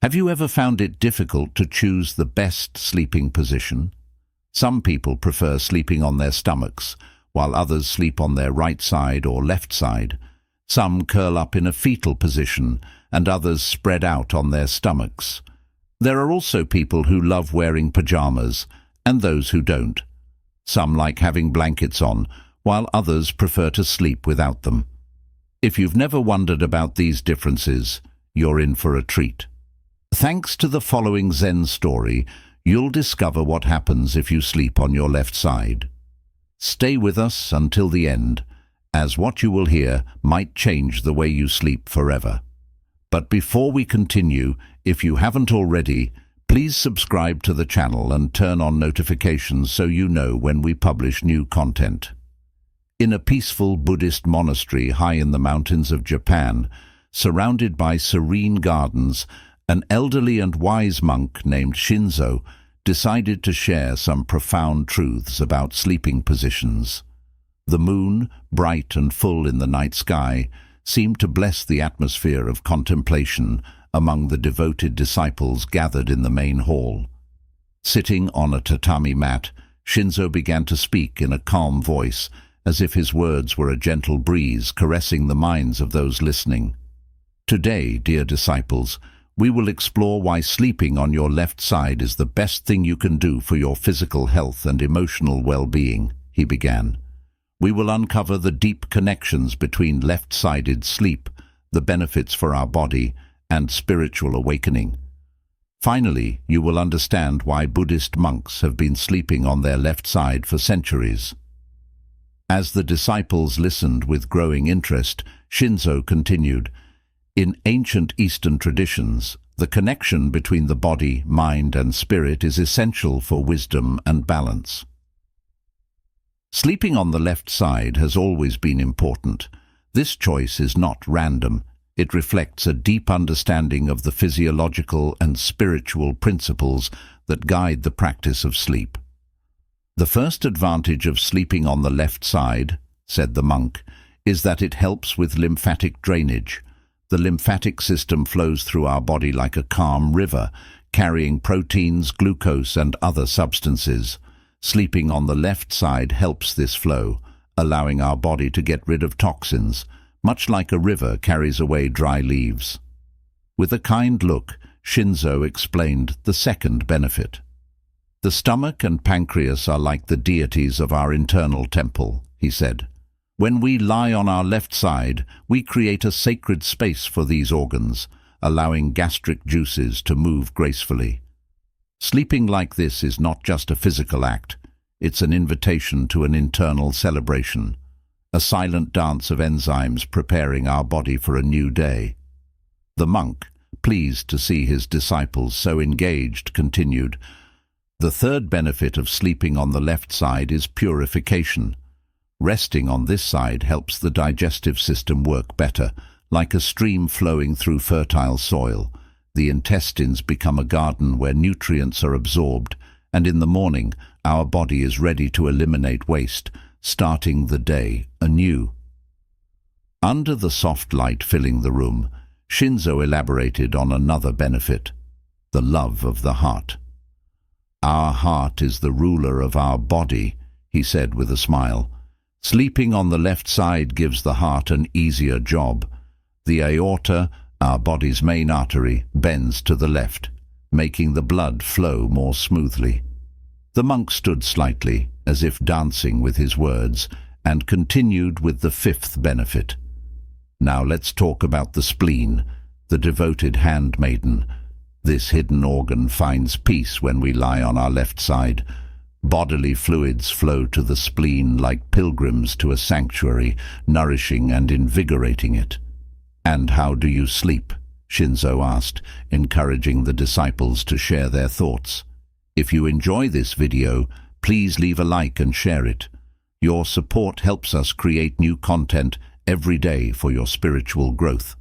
Have you ever found it difficult to choose the best sleeping position? Some people prefer sleeping on their stomachs, while others sleep on their right side or left side. Some curl up in a fetal position, and others spread out on their stomachs. There are also people who love wearing pajamas, and those who don't. Some like having blankets on, while others prefer to sleep without them. If you've never wondered about these differences, you're in for a treat. Thanks to the following Zen story, you'll discover what happens if you sleep on your left side. Stay with us until the end, as what you will hear might change the way you sleep forever. But before we continue, if you haven't already, please subscribe to the channel and turn on notifications so you know when we publish new content. In a peaceful Buddhist monastery high in the mountains of Japan, surrounded by serene gardens, an elderly and wise monk named Shinzo decided to share some profound truths about sleeping positions. The moon, bright and full in the night sky, seemed to bless the atmosphere of contemplation among the devoted disciples gathered in the main hall. Sitting on a tatami mat, Shinzo began to speak in a calm voice, as if his words were a gentle breeze caressing the minds of those listening. Today, dear disciples, we will explore why sleeping on your left side is the best thing you can do for your physical health and emotional well-being, he began. We will uncover the deep connections between left-sided sleep, the benefits for our body, and spiritual awakening. Finally, you will understand why Buddhist monks have been sleeping on their left side for centuries. As the disciples listened with growing interest, Shinzo continued, "In ancient Eastern traditions, the connection between the body, mind, and spirit is essential for wisdom and balance. Sleeping on the left side has always been important. This choice is not random. It reflects a deep understanding of the physiological and spiritual principles that guide the practice of sleep. The first advantage of sleeping on the left side, said the monk, is that it helps with lymphatic drainage. The lymphatic system flows through our body like a calm river, carrying proteins, glucose, and other substances. Sleeping on the left side helps this flow, allowing our body to get rid of toxins, much like a river carries away dry leaves. With a kind look, Shinzo explained the second benefit. The stomach and pancreas are like the deities of our internal temple, he said. When we lie on our left side, we create a sacred space for these organs, allowing gastric juices to move gracefully. Sleeping like this is not just a physical act, it's an invitation to an internal celebration, a silent dance of enzymes preparing our body for a new day. The monk, pleased to see his disciples so engaged, continued, "The third benefit of sleeping on the left side is purification. Resting on this side helps the digestive system work better, like a stream flowing through fertile soil. The intestines become a garden where nutrients are absorbed, and in the morning our body is ready to eliminate waste, starting the day anew." Under the soft light filling the room, Shinzo elaborated on another benefit, the love of the heart. "Our heart is the ruler of our body," he said with a smile. "Sleeping on the left side gives the heart an easier job. The aorta, our body's main artery, bends to the left, making the blood flow more smoothly." The monk stood slightly, as if dancing with his words, and continued with the fifth benefit. "Now let's talk about the spleen, the devoted handmaiden. This hidden organ finds peace when we lie on our left side. Bodily fluids flow to the spleen like pilgrims to a sanctuary, nourishing and invigorating it." "And how do you sleep?" Shinzo asked, encouraging the disciples to share their thoughts. If you enjoy this video, please leave a like and share it. Your support helps us create new content every day for your spiritual growth.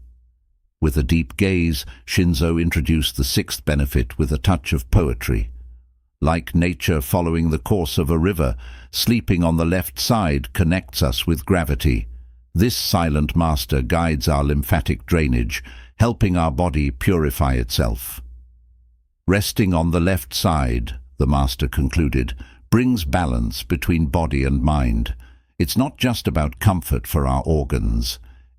With a deep gaze, Shinzo introduced the sixth benefit with a touch of poetry. "Like nature following the course of a river, sleeping on the left side connects us with gravity. This silent master guides our lymphatic drainage, helping our body purify itself. Resting on the left side, the master concluded, brings balance between body and mind. It's not just about comfort for our organs.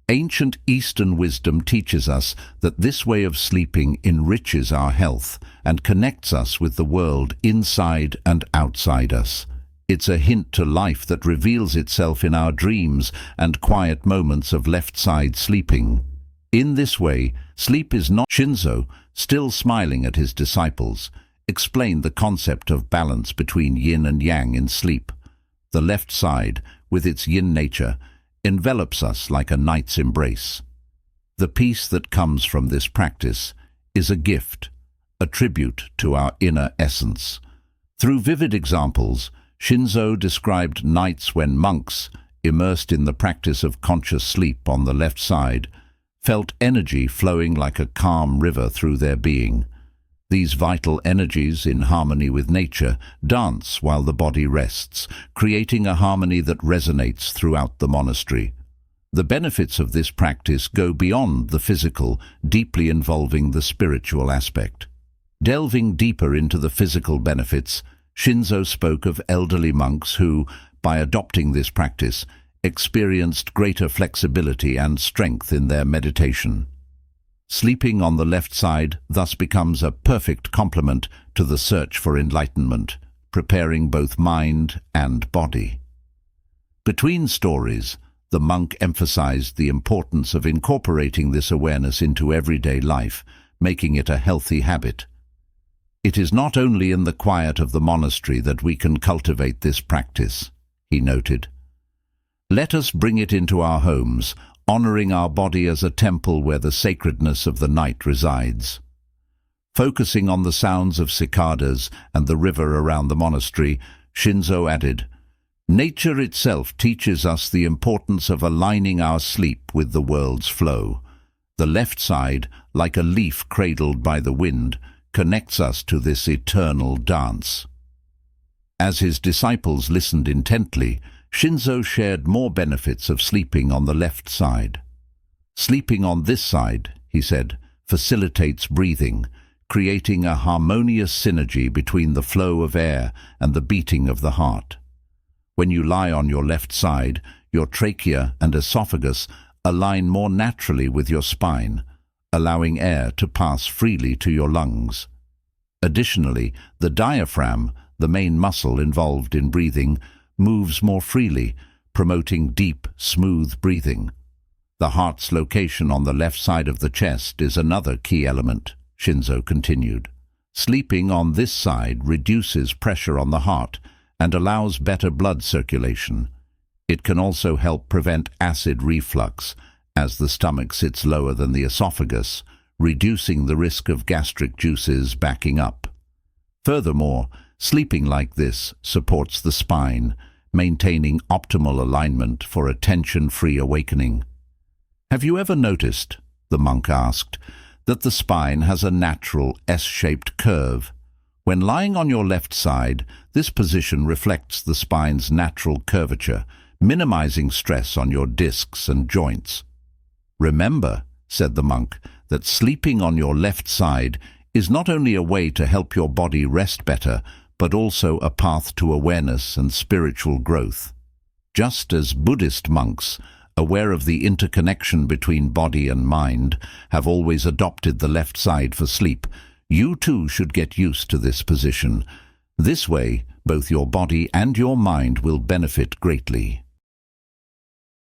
Ancient Eastern wisdom teaches us that this way of sleeping enriches our health and connects us with the world inside and outside us. It's a hint to life that reveals itself in our dreams and quiet moments of left-side sleeping. In this way, sleep is not... Shinzo, still smiling at his disciples, explained the concept of balance between yin and yang in sleep. The left side, with its yin nature, envelops us like a knight's embrace. The peace that comes from this practice is a gift, a tribute to our inner essence. Through vivid examples, Shinzo described nights when monks, immersed in the practice of conscious sleep on the left side, felt energy flowing like a calm river through their being. These vital energies, in harmony with nature, dance while the body rests, creating a harmony that resonates throughout the monastery. The benefits of this practice go beyond the physical, deeply involving the spiritual aspect. Delving deeper into the physical benefits, Shinzo spoke of elderly monks who, by adopting this practice, experienced greater flexibility and strength in their meditation. Sleeping on the left side thus becomes a perfect complement to the search for enlightenment, preparing both mind and body. Between stories, the monk emphasized the importance of incorporating this awareness into everyday life, making it a healthy habit. It is not only in the quiet of the monastery that we can cultivate this practice, he noted. Let us bring it into our homes, honoring our body as a temple where the sacredness of the night resides. Focusing on the sounds of cicadas and the river around the monastery, Shinzo added, "Nature itself teaches us the importance of aligning our sleep with the world's flow. The left side, like a leaf cradled by the wind, connects us to this eternal dance." As his disciples listened intently, Shinzo shared more benefits of sleeping on the left side. Sleeping on this side, he said, facilitates breathing, creating a harmonious synergy between the flow of air and the beating of the heart. When you lie on your left side, your trachea and esophagus align more naturally with your spine, allowing air to pass freely to your lungs. Additionally, the diaphragm, the main muscle involved in breathing, moves more freely, promoting deep, smooth breathing. The heart's location on the left side of the chest is another key element, Shinzo continued. Sleeping on this side reduces pressure on the heart and allows better blood circulation. It can also help prevent acid reflux, as the stomach sits lower than the esophagus, reducing the risk of gastric juices backing up. Furthermore, sleeping like this supports the spine, maintaining optimal alignment for a tension-free awakening. Have you ever noticed, the monk asked, that the spine has a natural S-shaped curve? When lying on your left side, this position reflects the spine's natural curvature, minimizing stress on your discs and joints. Remember, said the monk, that sleeping on your left side is not only a way to help your body rest better, but also a path to awareness and spiritual growth. Just as Buddhist monks, aware of the interconnection between body and mind, have always adopted the left side for sleep, you too should get used to this position. This way, both your body and your mind will benefit greatly.